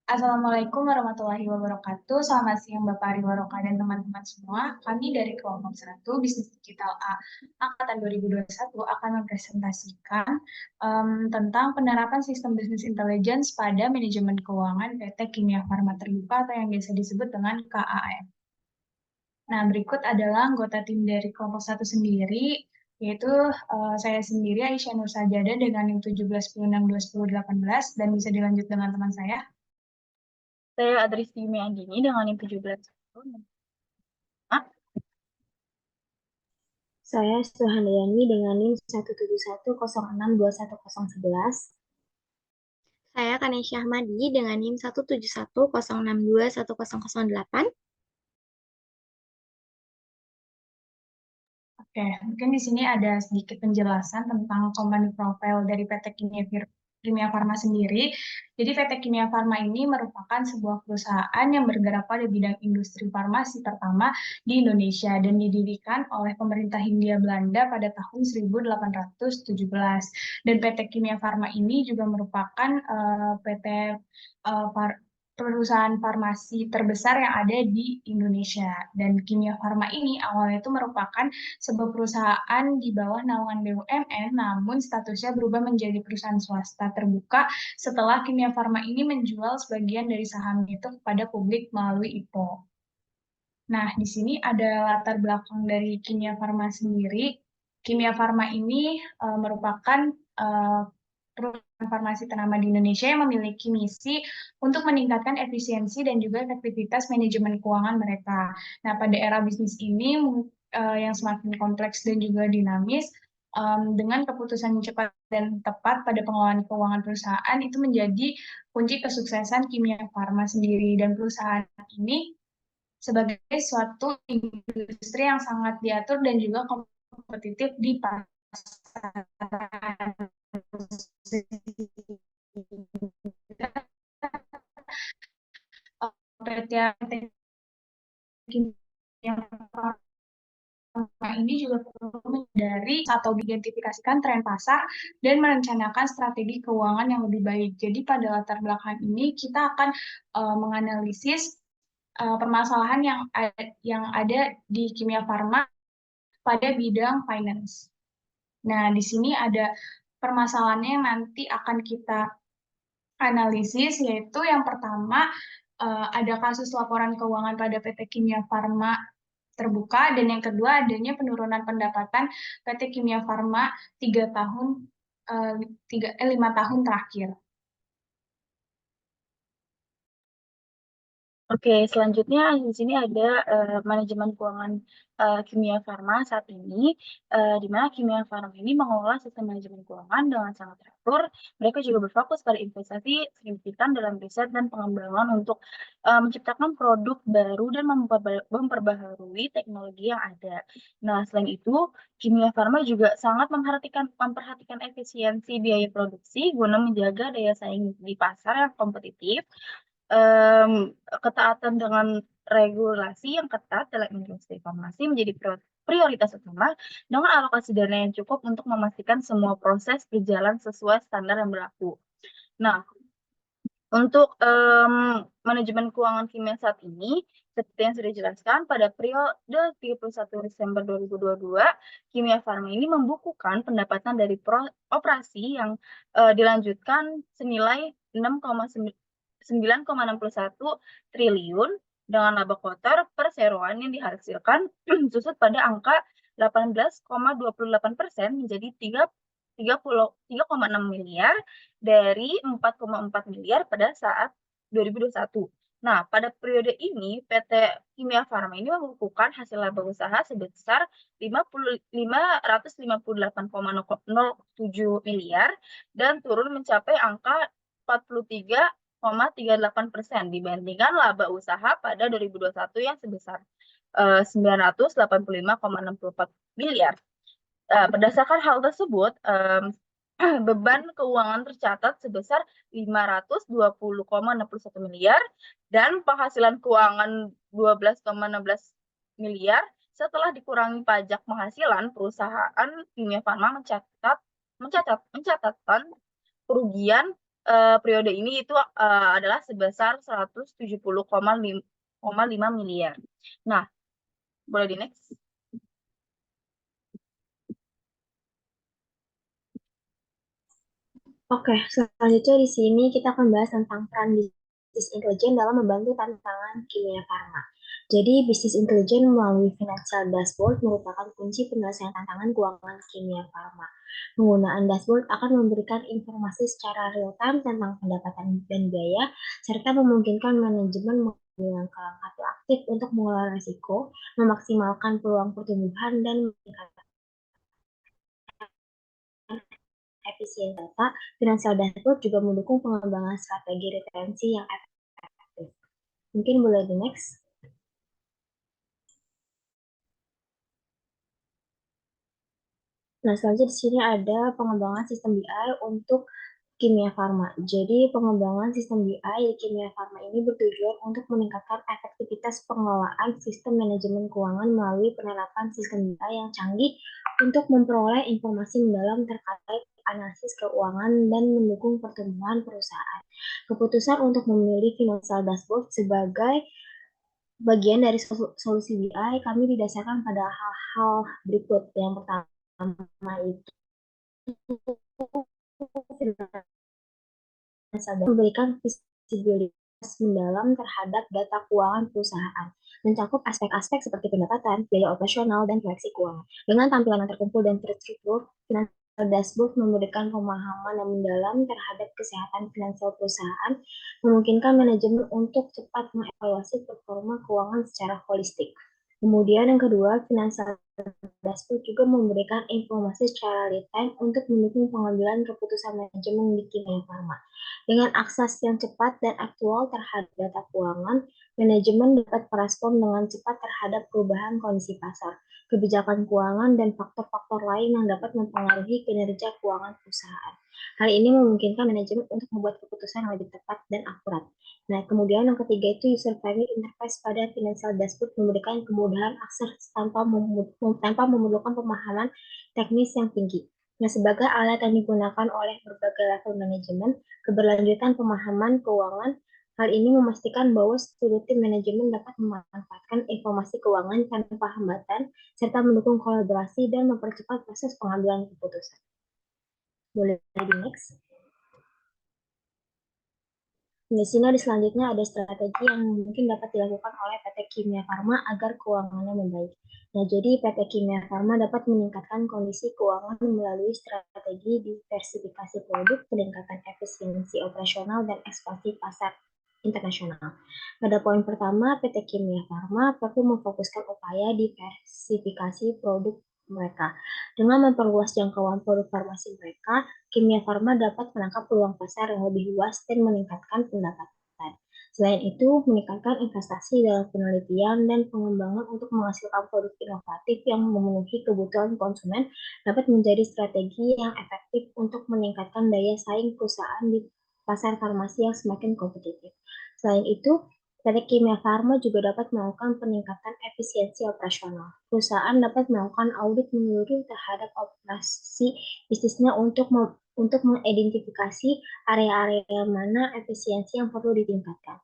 Assalamualaikum warahmatullahi wabarakatuh. Selamat siang Bapak Ari Waroka dan teman-teman semua. Kami dari kelompok 1 Bisnis Digital A Angkatan 2021 akan mempresentasikan tentang penerapan sistem bisnis intelligence pada manajemen keuangan PT Kimia Farma Terbuka atau yang biasa disebut dengan KAF. Nah, berikut adalah anggota tim dari kelompok 1 sendiri, yaitu saya sendiri Aisyah Nur Sajada dengan NIM 17.6.2018 dan bisa dilanjut dengan teman saya. Saya Adristi Yumi Andini dengan NIM 17. Saya Suhandayani dengan NIM 171062111. Saya Kanesya Ahmadi dengan NIM 17106210008. Oke, mungkin di sini ada sedikit penjelasan tentang company profile dari PT Kimia Farma sendiri. Jadi PT Kimia Farma ini merupakan sebuah perusahaan yang bergerak pada bidang industri farmasi pertama di Indonesia dan didirikan oleh pemerintah Hindia Belanda pada tahun 1817. Dan PT Kimia Farma ini juga merupakan PT perusahaan farmasi terbesar yang ada di Indonesia. Dan Kimia Farma ini awalnya itu merupakan sebuah perusahaan di bawah naungan BUMN, namun statusnya berubah menjadi perusahaan swasta terbuka setelah Kimia Farma ini menjual sebagian dari sahamnya itu kepada publik melalui IPO. Nah, di sini ada latar belakang dari Kimia Farma sendiri. Kimia Farma ini merupakan perusahaan farmasi ternama di Indonesia yang memiliki misi untuk meningkatkan efisiensi dan juga efektivitas manajemen keuangan mereka. Nah, pada era bisnis ini yang semakin kompleks dan juga dinamis, dengan keputusan yang cepat dan tepat pada pengelolaan keuangan perusahaan itu menjadi kunci kesuksesan Kimia Farma sendiri. Dan perusahaan ini sebagai suatu industri yang sangat diatur dan juga kompetitif di pasaran. PT Kimia Farma ini juga perlu menyadari atau mengidentifikasikan tren pasar dan merencanakan strategi keuangan yang lebih baik. Jadi pada latar belakang ini kita akan menganalisis permasalahan yang ada di Kimia Farma pada bidang finance. Nah, di sini ada permasalahannya yang nanti akan kita analisis, yaitu yang pertama ada kasus laporan keuangan pada PT Kimia Farma Terbuka, dan yang kedua adanya penurunan pendapatan PT Kimia Farma 5 tahun terakhir. Oke, selanjutnya di sini ada manajemen keuangan Kimia Farma saat ini, di mana Kimia Farma ini mengelola sistem manajemen keuangan dengan sangat teratur. Mereka juga berfokus pada investasi signifikan dalam riset dan pengembangan untuk menciptakan produk baru dan memperbaharui teknologi yang ada. Nah, selain itu, Kimia Farma juga sangat memperhatikan efisiensi biaya produksi guna menjaga daya saing di pasar yang kompetitif. Ketaatan dengan regulasi yang ketat dalam industri farmasi menjadi prioritas utama dengan alokasi dana yang cukup untuk memastikan semua proses berjalan sesuai standar yang berlaku. Nah, untuk manajemen keuangan Kimia saat ini, seperti yang sudah dijelaskan, pada periode 31 Desember 2022, Kimia Farma ini membukukan pendapatan dari operasi yang dilanjutkan senilai 9,61 triliun dengan laba kotor perseroan yang dihasilkan susut pada angka 18,28% menjadi 3,6 miliar dari 4,4 miliar pada saat 2021. Nah, pada periode ini PT Kimia Farma ini membukukan hasil laba usaha sebesar 558,07 miliar dan turun mencapai angka 43,38% dibandingkan laba usaha pada 2021 yang sebesar 985,64 miliar. Berdasarkan hal tersebut, beban keuangan tercatat sebesar 520,61 miliar dan penghasilan keuangan 12,16 miliar. Setelah dikurangi pajak penghasilan, perusahaan Kimia Farma mencatatkan kerugian periode ini itu adalah sebesar 170,5 miliar. Nah, boleh di next. Oke, selanjutnya di sini kita akan bahas tentang peran bisnis intelijen dalam membantu tantangan kimia farma. Jadi, bisnis intelijen melalui financial dashboard merupakan kunci penyelesaian tantangan keuangan kimia farma. Penggunaan dashboard akan memberikan informasi secara real-time tentang pendapatan dan biaya, serta memungkinkan manajemen mengambil langkah-langkah proaktif untuk mengelola risiko, memaksimalkan peluang pertumbuhan, dan meningkatkan efisien data. Financial dashboard juga mendukung pengembangan strategi retensi yang efektif. Mungkin boleh di next. Nah, selanjutnya di sini ada pengembangan sistem BI untuk kimia farma. Jadi, pengembangan sistem BI di kimia farma ini bertujuan untuk meningkatkan efektivitas pengelolaan sistem manajemen keuangan melalui penerapan sistem BI yang canggih untuk memperoleh informasi mendalam terkait analisis keuangan dan mendukung pertumbuhan perusahaan. Keputusan untuk memilih financial dashboard sebagai bagian dari solusi BI kami didasarkan pada hal-hal berikut. Yang pertama itu memberikan visibilitas mendalam terhadap data keuangan perusahaan, mencakup aspek-aspek seperti pendapatan, biaya operasional, dan proyeksi keuangan. Dengan tampilan yang terkumpul dan terstruktur, financial dashboard memberikan pemahaman yang mendalam terhadap kesehatan finansial perusahaan, memungkinkan manajemen untuk cepat mengevaluasi performa keuangan secara holistik. Kemudian yang kedua, financial dashboard juga memberikan informasi secara real-time untuk mendukung pengambilan keputusan manajemen di kimia farma. Dengan akses yang cepat dan aktual terhadap data keuangan, manajemen dapat merespon dengan cepat terhadap perubahan kondisi pasar, kebijakan keuangan, dan faktor-faktor lain yang dapat mempengaruhi kinerja keuangan perusahaan. Hal ini memungkinkan manajemen untuk membuat keputusan yang lebih tepat dan akurat. Nah, kemudian yang ketiga itu user-friendly interface pada financial dashboard memberikan kemudahan akses tanpa memerlukan pemahaman teknis yang tinggi. Nah, sebagai alat yang digunakan oleh berbagai level manajemen, keberlanjutan pemahaman keuangan, hal ini memastikan bahwa seluruh tim manajemen dapat memanfaatkan informasi keuangan tanpa hambatan, serta mendukung kolaborasi dan mempercepat proses pengambilan keputusan. Boleh di next. Di sini selanjutnya ada strategi yang mungkin dapat dilakukan oleh PT Kimia Farma agar keuangannya membaik. Nah, jadi PT Kimia Farma dapat meningkatkan kondisi keuangan melalui strategi diversifikasi produk, peningkatan efisiensi operasional, dan ekspansi pasar internasional. Pada poin pertama, PT Kimia Farma perlu memfokuskan upaya diversifikasi produk mereka. Dengan memperluas jangkauan produk farmasi mereka, Kimia Farma dapat menangkap peluang pasar yang lebih luas dan meningkatkan pendapatan. Selain itu, meningkatkan investasi dalam penelitian dan pengembangan untuk menghasilkan produk inovatif yang memenuhi kebutuhan konsumen dapat menjadi strategi yang efektif untuk meningkatkan daya saing perusahaan di pasar farmasi yang semakin kompetitif. Selain itu, PT Kimia Farma juga dapat melakukan peningkatan efisiensi operasional. Perusahaan dapat melakukan audit menyeluruh terhadap operasi bisnisnya untuk mengidentifikasi area-area mana efisiensi yang perlu ditingkatkan.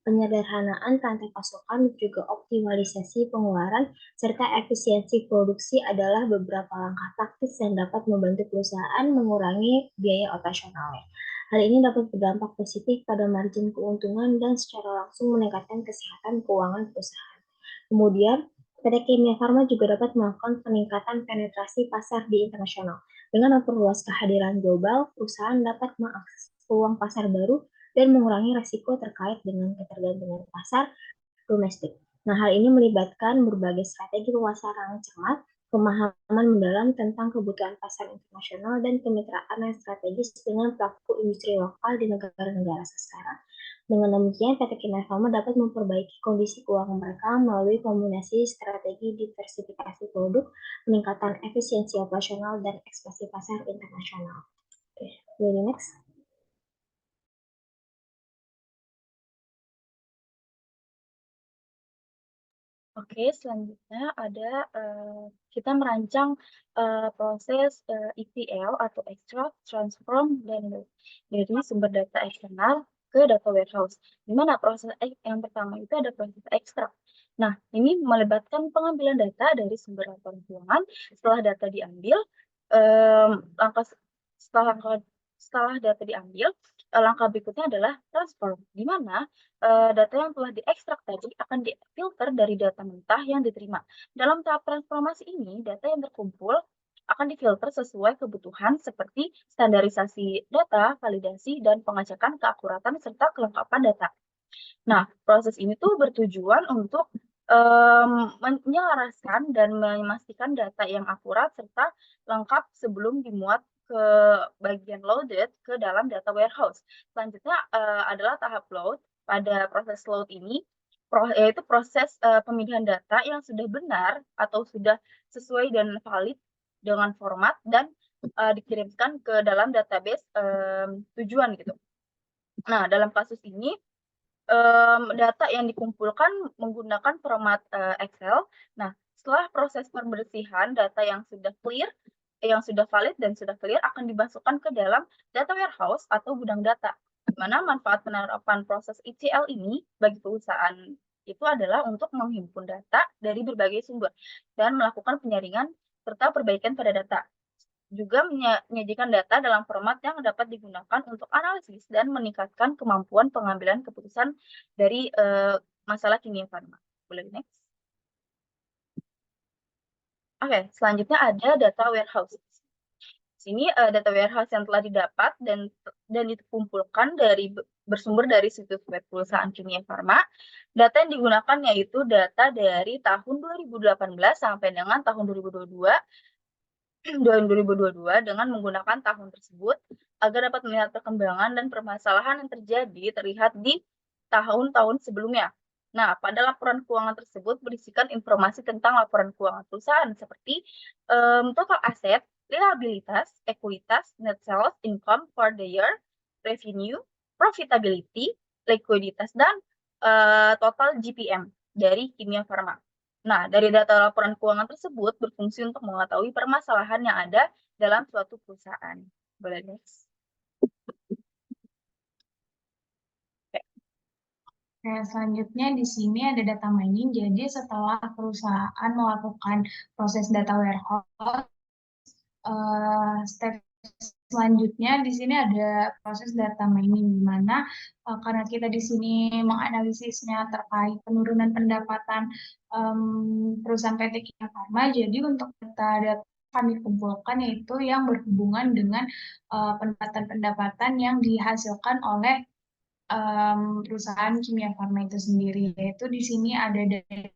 Penyederhanaan rantai pasokan juga optimalisasi pengeluaran serta efisiensi produksi adalah beberapa langkah taktis yang dapat membantu perusahaan mengurangi biaya operasionalnya. Hal ini dapat berdampak positif pada margin keuntungan dan secara langsung meningkatkan kesehatan keuangan perusahaan. Kemudian, PT Kimia Farma juga dapat melakukan peningkatan penetrasi pasar di internasional. Dengan memperluas kehadiran global, perusahaan dapat mengakses peluang pasar baru dan mengurangi risiko terkait dengan ketergantungan pasar domestik. Nah, hal ini melibatkan berbagai strategi pemasaran cermat, pemahaman mendalam tentang kebutuhan pasar internasional, dan kemitraan yang strategis dengan pelaku industri lokal di negara-negara sasaran. Dengan demikian, PT Kimia Farma dapat memperbaiki kondisi keuangan mereka melalui kombinasi strategi diversifikasi produk, peningkatan efisiensi operasional, dan ekspansi pasar internasional. Oke, jadi next. Oke, selanjutnya ada, kita merancang, proses, ETL atau Extract, Transform, dan Load dari sumber data eksternal ke data warehouse. Di mana proses yang pertama itu ada proses extract. Nah, ini melibatkan pengambilan data dari sumber laporan keuangan. Setelah data diambil, langkah setelah data diambil, langkah berikutnya adalah transform, di mana data yang telah diekstrak tadi akan difilter dari data mentah yang diterima. Dalam tahap transformasi ini, data yang terkumpul akan difilter sesuai kebutuhan seperti standarisasi data, validasi, dan pengecekan keakuratan serta kelengkapan data. Nah, proses ini tuh bertujuan untuk menyelaraskan dan memastikan data yang akurat serta lengkap sebelum dimuat ke bagian loaded ke dalam data warehouse. Selanjutnya adalah tahap load. Pada proses load ini, yaitu proses pemilihan data yang sudah benar atau sudah sesuai dan valid dengan format dan dikirimkan ke dalam database tujuan gitu. Nah, dalam kasus ini data yang dikumpulkan menggunakan format Excel. Nah, setelah proses pembersihan data yang sudah clear, yang sudah valid dan sudah clear akan dimasukkan ke dalam data warehouse atau gudang data. Di mana manfaat penerapan proses ETL ini bagi perusahaan itu adalah untuk menghimpun data dari berbagai sumber dan melakukan penyaringan serta perbaikan pada data. Juga menyajikan data dalam format yang dapat digunakan untuk analisis dan meningkatkan kemampuan pengambilan keputusan dari masalah kimia farma. Boleh next? Oke, selanjutnya ada data warehouse. Sini data warehouse yang telah didapat dan dikumpulkan bersumber dari situs web perusahaan kimia farma. Data yang digunakan yaitu data dari tahun 2018 sampai dengan tahun 2022 dengan menggunakan tahun tersebut agar dapat melihat perkembangan dan permasalahan yang terjadi terlihat di tahun-tahun sebelumnya. Nah, pada laporan keuangan tersebut berisikan informasi tentang laporan keuangan perusahaan seperti total aset, liabilitas, ekuitas, net sales, income for the year, revenue, profitability, likuiditas, dan total GPM dari kimia farma. Nah, dari data laporan keuangan tersebut berfungsi untuk mengetahui permasalahan yang ada dalam suatu perusahaan. Boleh, next? Nah, selanjutnya di sini ada data mining. Jadi setelah perusahaan melakukan proses data warehouse, step selanjutnya di sini ada proses data mining, di mana karena kita di sini menganalisisnya terkait penurunan pendapatan perusahaan PT Kimia Farma, jadi untuk data kami kumpulkan yaitu yang berhubungan dengan pendapatan-pendapatan yang dihasilkan oleh perusahaan kimia farma itu sendiri, yaitu di sini ada dari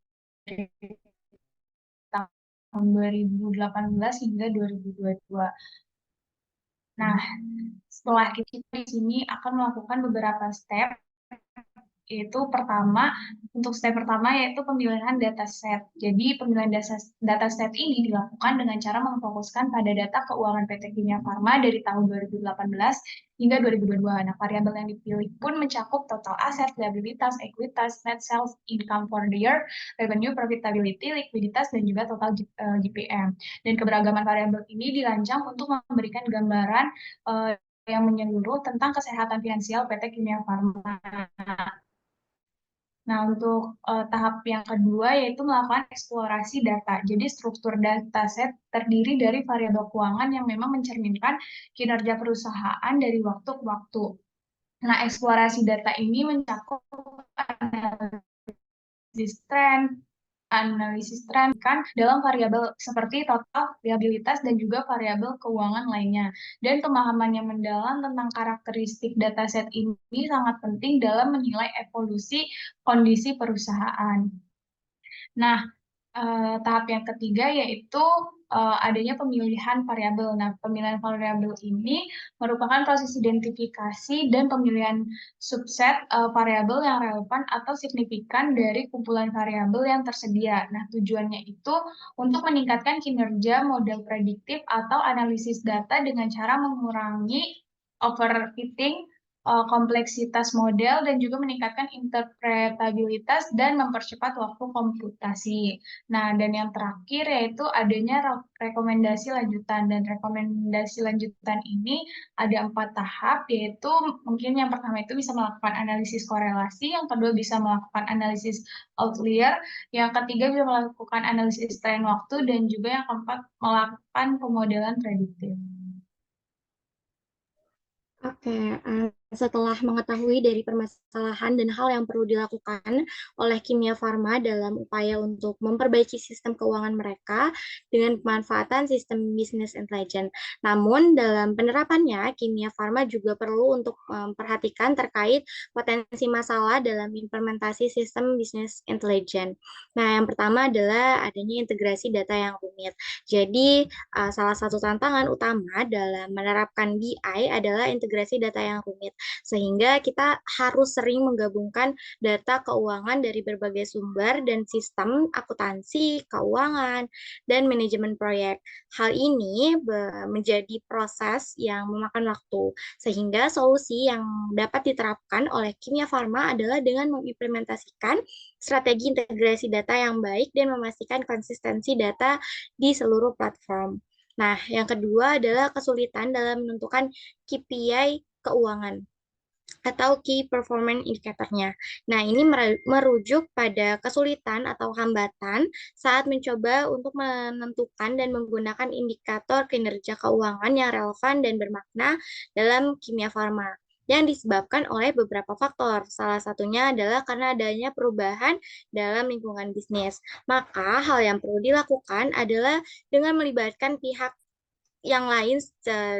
tahun 2018 hingga 2022. Nah, setelah kita di sini akan melakukan beberapa step, yaitu untuk step pertama yaitu pemilihan dataset. Jadi pemilihan dataset ini dilakukan dengan cara memfokuskan pada data keuangan PT Kimia Farma dari tahun 2018 hingga 2022. Nah, variabel yang dipilih pun mencakup total aset, liabilitas, ekuitas, net sales, income for the year, revenue, profitability, likuiditas, dan juga total GPM. Dan keberagaman variabel ini dirancang untuk memberikan gambaran yang menyeluruh tentang kesehatan finansial PT Kimia Farma. Nah, untuk tahap yang kedua yaitu melakukan eksplorasi data. Jadi struktur dataset terdiri dari variabel keuangan yang memang mencerminkan kinerja perusahaan dari waktu ke waktu. Nah, eksplorasi data ini mencakup analisis tren kan dalam variabel seperti total, liabilitas, dan juga variabel keuangan lainnya. Dan pemahaman yang mendalam tentang karakteristik dataset ini sangat penting dalam menilai evolusi kondisi perusahaan. Nah, tahap yang ketiga yaitu adanya pemilihan variabel. Nah, pemilihan variabel ini merupakan proses identifikasi dan pemilihan subset variabel yang relevan atau signifikan dari kumpulan variabel yang tersedia. Nah, tujuannya itu untuk meningkatkan kinerja model prediktif atau analisis data dengan cara mengurangi overfitting kompleksitas model dan juga meningkatkan interpretabilitas dan mempercepat waktu komputasi. Nah, dan yang terakhir yaitu adanya rekomendasi lanjutan. Dan rekomendasi lanjutan ini ada 4 tahap, yaitu mungkin yang pertama itu bisa melakukan analisis korelasi, yang kedua bisa melakukan analisis outlier, yang ketiga bisa melakukan analisis tren waktu, dan juga yang keempat melakukan pemodelan prediktif. Oke, setelah mengetahui dari permasalahan dan hal yang perlu dilakukan oleh Kimia Farma dalam upaya untuk memperbaiki sistem keuangan mereka dengan pemanfaatan sistem bisnis intelligence. Namun, dalam penerapannya, Kimia Farma juga perlu untuk memperhatikan terkait potensi masalah dalam implementasi sistem bisnis intelligence. Nah, yang pertama adalah adanya integrasi data yang rumit. Jadi, salah satu tantangan utama dalam menerapkan BI adalah integrasi data yang rumit, sehingga kita harus sering menggabungkan data keuangan dari berbagai sumber dan sistem akuntansi, keuangan, dan manajemen proyek. Hal ini menjadi proses yang memakan waktu, sehingga solusi yang dapat diterapkan oleh Kimia Farma adalah dengan mengimplementasikan strategi integrasi data yang baik dan memastikan konsistensi data di seluruh platform. Nah, yang kedua adalah kesulitan dalam menentukan KPI keuangan atau Key Performance Indicator-nya. Nah, ini merujuk pada kesulitan atau hambatan saat mencoba untuk menentukan dan menggunakan indikator kinerja keuangan yang relevan dan bermakna dalam kimia farma yang disebabkan oleh beberapa faktor. Salah satunya adalah karena adanya perubahan dalam lingkungan bisnis. Maka hal yang perlu dilakukan adalah dengan melibatkan pihak yang lain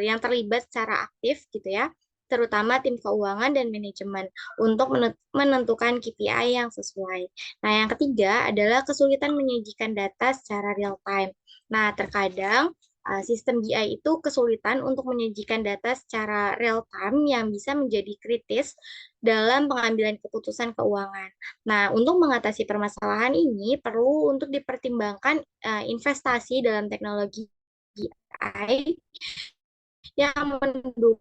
yang terlibat secara aktif gitu ya, terutama tim keuangan dan manajemen untuk menentukan KPI yang sesuai. Nah, yang ketiga adalah kesulitan menyajikan data secara real time. Nah, terkadang sistem BI itu kesulitan untuk menyajikan data secara real time yang bisa menjadi kritis dalam pengambilan keputusan keuangan. Nah, untuk mengatasi permasalahan ini perlu untuk dipertimbangkan investasi dalam teknologi BI yang mendukung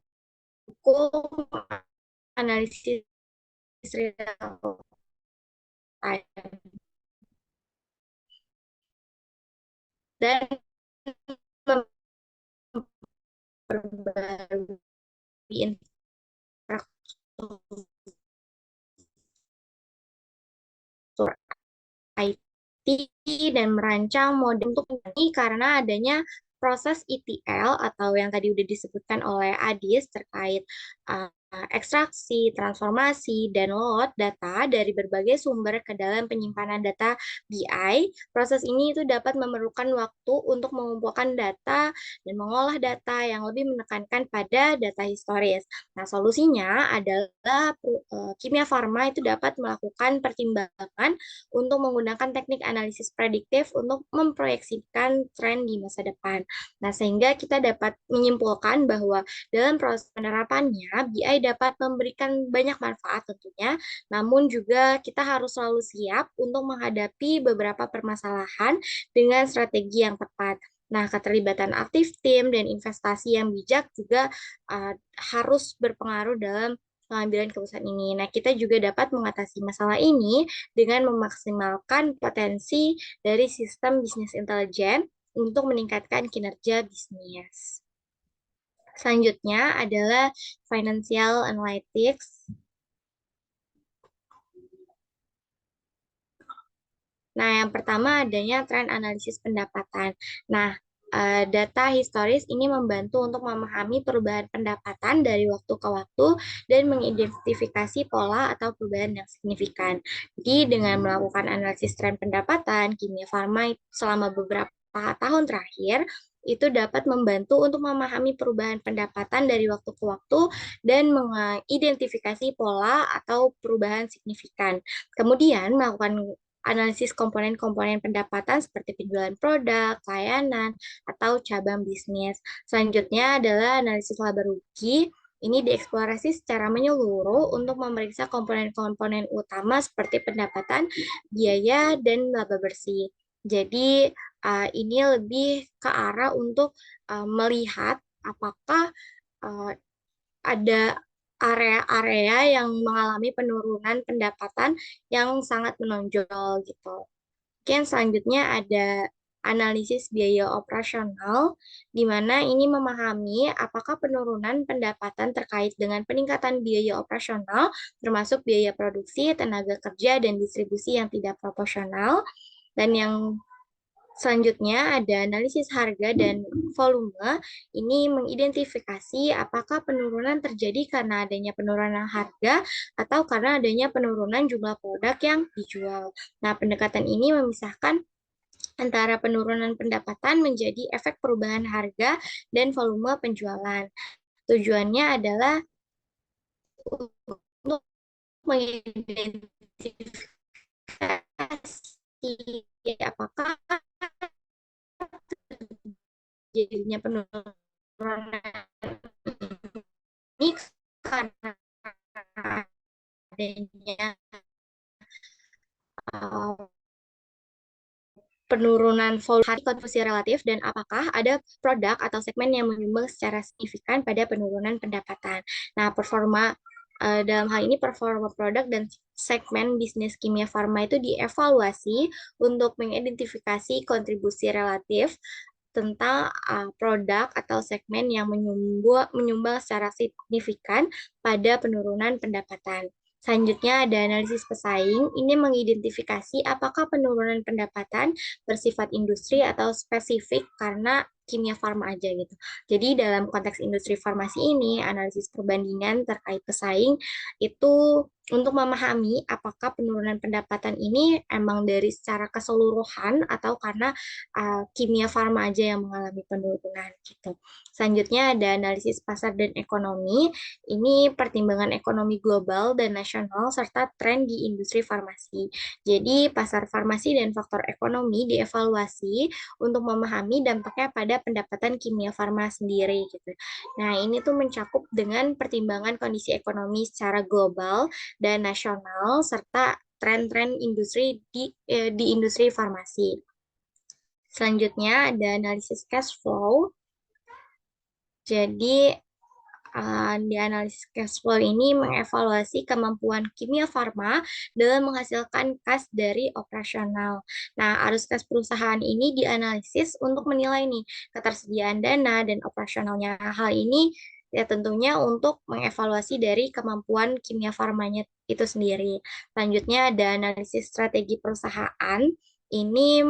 analisis real time dan memperbarui infrastruktur IT dan merancang model untuk ini karena adanya proses ETL atau yang tadi udah disebutkan oleh Adis terkait ekstraksi, transformasi, dan load data dari berbagai sumber ke dalam penyimpanan data BI. Proses ini itu dapat memerlukan waktu untuk mengumpulkan data dan mengolah data yang lebih menekankan pada data historis. Nah, solusinya adalah Kimia Farma itu dapat melakukan pertimbangan untuk menggunakan teknik analisis prediktif untuk memproyeksikan tren di masa depan. Nah, sehingga kita dapat menyimpulkan bahwa dalam proses penerapannya, BI dapat memberikan banyak manfaat tentunya, namun juga kita harus selalu siap untuk menghadapi beberapa permasalahan dengan strategi yang tepat. Nah, keterlibatan aktif tim dan investasi yang bijak juga harus berpengaruh dalam pengambilan keputusan ini. Nah, kita juga dapat mengatasi masalah ini dengan memaksimalkan potensi dari sistem bisnis intelijen untuk meningkatkan kinerja bisnis. Selanjutnya adalah financial analytics. Nah, yang pertama adanya tren analisis pendapatan. Nah, data historis ini membantu untuk memahami perubahan pendapatan dari waktu ke waktu dan mengidentifikasi pola atau perubahan yang signifikan. Jadi, dengan melakukan analisis tren pendapatan, Kimia Farma selama beberapa tahun terakhir itu dapat membantu untuk memahami perubahan pendapatan dari waktu ke waktu dan mengidentifikasi pola atau perubahan signifikan. Kemudian melakukan analisis komponen-komponen pendapatan seperti penjualan produk, layanan, atau cabang bisnis. Selanjutnya adalah analisis laba rugi. Ini dieksplorasi secara menyeluruh untuk memeriksa komponen-komponen utama seperti pendapatan, biaya, dan laba bersih. Jadi, ini lebih ke arah untuk melihat apakah ada area-area yang mengalami penurunan pendapatan yang sangat menonjol gitu. Mungkin selanjutnya ada analisis biaya operasional, di mana ini memahami apakah penurunan pendapatan terkait dengan peningkatan biaya operasional, termasuk biaya produksi, tenaga kerja, dan distribusi yang tidak proporsional. Dan yang selanjutnya ada analisis harga dan volume. Ini mengidentifikasi apakah penurunan terjadi karena adanya penurunan harga atau karena adanya penurunan jumlah produk yang dijual. Nah, pendekatan ini memisahkan antara penurunan pendapatan menjadi efek perubahan harga dan volume penjualan. Tujuannya adalah untuk mengidentifikasi apakah jadinya penurunan ini karena adanya uh, penurunan volume konversi relatif dan apakah ada produk atau segmen yang menyumbang secara signifikan pada penurunan pendapatan. Nah, dalam hal ini performa produk dan segmen bisnis kimia farma itu dievaluasi untuk mengidentifikasi kontribusi relatif tentang produk atau segmen yang menyumbang secara signifikan pada penurunan pendapatan. Selanjutnya ada analisis pesaing. Ini mengidentifikasi apakah penurunan pendapatan bersifat industri atau spesifik karena kimia farma aja gitu. Jadi dalam konteks industri farmasi ini, analisis perbandingan terkait pesaing itu untuk memahami apakah penurunan pendapatan ini emang dari secara keseluruhan atau karena kimia farma aja yang mengalami penurunan gitu. Selanjutnya ada analisis pasar dan ekonomi. Ini pertimbangan ekonomi global dan nasional serta tren di industri farmasi. Jadi pasar farmasi dan faktor ekonomi dievaluasi untuk memahami dampaknya pada pendapatan kimia farma sendiri gitu. Nah, ini tuh mencakup dengan pertimbangan kondisi ekonomi secara global dan nasional serta tren-tren industri di industri farmasi. Selanjutnya ada analisis cash flow. Jadi di analisis cash flow ini mengevaluasi kemampuan kimia farma dalam menghasilkan kas dari operasional. Nah, arus kas perusahaan ini dianalisis untuk menilai nih ketersediaan dana dan operasionalnya. Hal ini ya tentunya untuk mengevaluasi dari kemampuan kimia farmanya itu sendiri. Selanjutnya ada analisis strategi perusahaan. Ini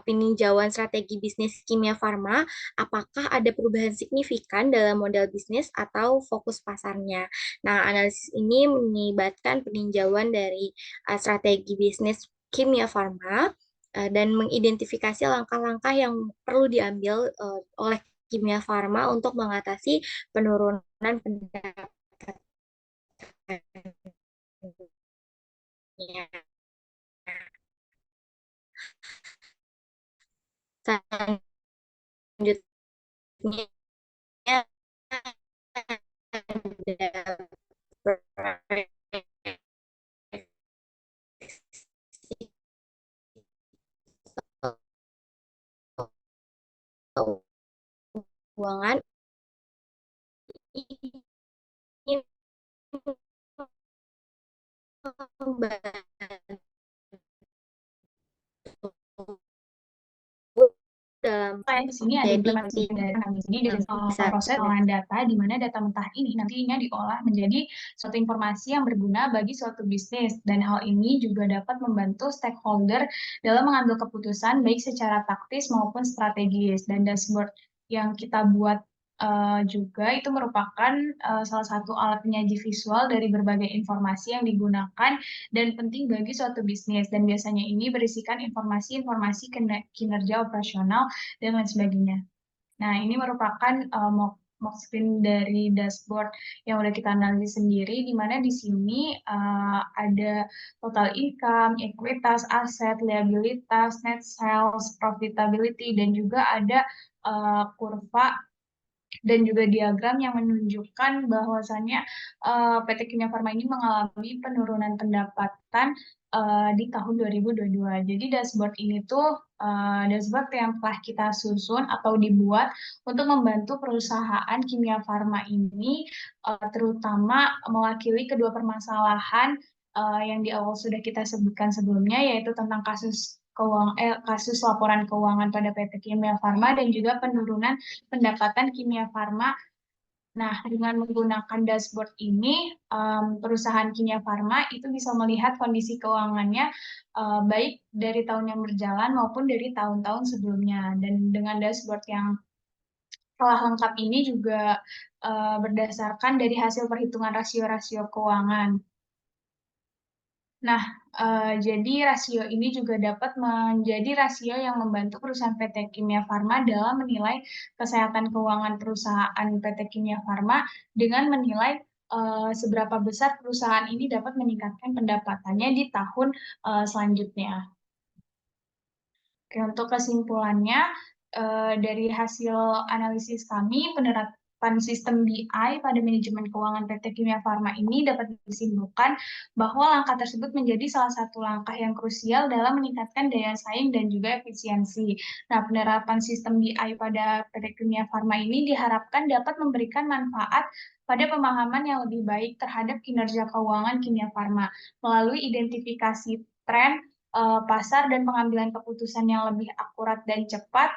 peninjauan strategi bisnis kimia farma, apakah ada perubahan signifikan dalam model bisnis atau fokus pasarnya. Nah, analisis ini melibatkan peninjauan dari strategi bisnis kimia farma dan mengidentifikasi langkah-langkah yang perlu diambil oleh kimia farma untuk mengatasi penurunan pendapatan. Selanjutnya ada keuangan ini membantu dalam Di sini ada implementasi dari analisis ini dengan proses pengolahan data, di mana data mentah ini nantinya diolah menjadi suatu informasi yang berguna bagi suatu bisnis, dan hal ini juga dapat membantu stakeholder dalam mengambil keputusan baik secara taktis maupun strategis. Dan dashboard yang kita buat juga itu merupakan salah satu alat penyaji visual dari berbagai informasi yang digunakan dan penting bagi suatu bisnis, dan biasanya ini berisikan informasi-informasi kinerja operasional dan lain sebagainya. Nah, ini merupakan mock screen dari dashboard yang udah kita analisis sendiri, di mana di sini ada total income, ekuitas, aset, liabilitas, net sales, profitability, dan juga ada kurva dan juga diagram yang menunjukkan bahwasannya PT Kimia Farma ini mengalami penurunan pendapatan di tahun 2022. Jadi dashboard ini tuh dashboard yang telah kita susun atau dibuat untuk membantu perusahaan kimia farma ini terutama mewakili kedua permasalahan yang di awal sudah kita sebutkan sebelumnya, yaitu tentang kasus laporan keuangan pada PT Kimia Farma dan juga penurunan pendapatan Kimia Farma. Nah, dengan menggunakan dashboard ini, perusahaan Kimia Farma itu bisa melihat kondisi keuangannya baik dari tahun yang berjalan maupun dari tahun-tahun sebelumnya. Dan dengan dashboard yang telah lengkap ini juga berdasarkan dari hasil perhitungan rasio-rasio keuangan. Nah, jadi rasio ini juga dapat menjadi rasio yang membantu perusahaan PT Kimia Farma dalam menilai kesehatan keuangan perusahaan PT Kimia Farma dengan menilai seberapa besar perusahaan ini dapat meningkatkan pendapatannya di tahun selanjutnya. Oke, untuk kesimpulannya, dari hasil analisis kami, penerapan sistem BI pada manajemen keuangan PT Kimia Farma ini dapat disimpulkan bahwa langkah tersebut menjadi salah satu langkah yang krusial dalam meningkatkan daya saing dan juga efisiensi. Nah, penerapan sistem BI pada PT Kimia Farma ini diharapkan dapat memberikan manfaat pada pemahaman yang lebih baik terhadap kinerja keuangan Kimia Farma melalui identifikasi tren, pasar dan pengambilan keputusan yang lebih akurat dan cepat.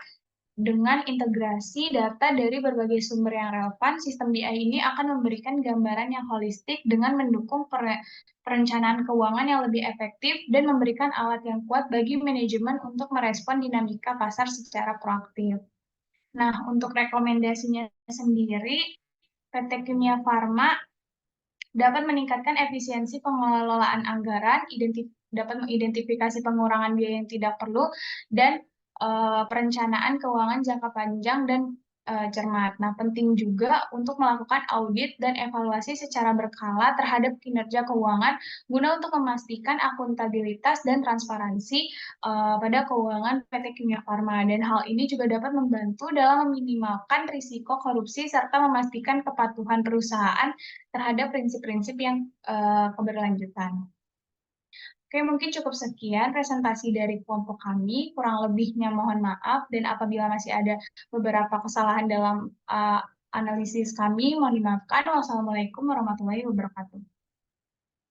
Dengan integrasi data dari berbagai sumber yang relevan, sistem BI ini akan memberikan gambaran yang holistik dengan mendukung perencanaan keuangan yang lebih efektif dan memberikan alat yang kuat bagi manajemen untuk merespon dinamika pasar secara proaktif. Nah, untuk rekomendasinya sendiri, PT Kimia Farma dapat meningkatkan efisiensi pengelolaan anggaran, dapat mengidentifikasi pengurangan biaya yang tidak perlu, dan perencanaan keuangan jangka panjang dan cermat. Nah, penting juga untuk melakukan audit dan evaluasi secara berkala terhadap kinerja keuangan guna untuk memastikan akuntabilitas dan transparansi pada keuangan PT Kimia Farma. Dan hal ini juga dapat membantu dalam meminimalkan risiko korupsi serta memastikan kepatuhan perusahaan terhadap prinsip-prinsip yang keberlanjutan. Oke, mungkin cukup sekian presentasi dari kelompok kami. Kurang lebihnya mohon maaf, dan apabila masih ada beberapa kesalahan dalam analisis kami, mohon dimaafkan. Wassalamualaikum warahmatullahi wabarakatuh.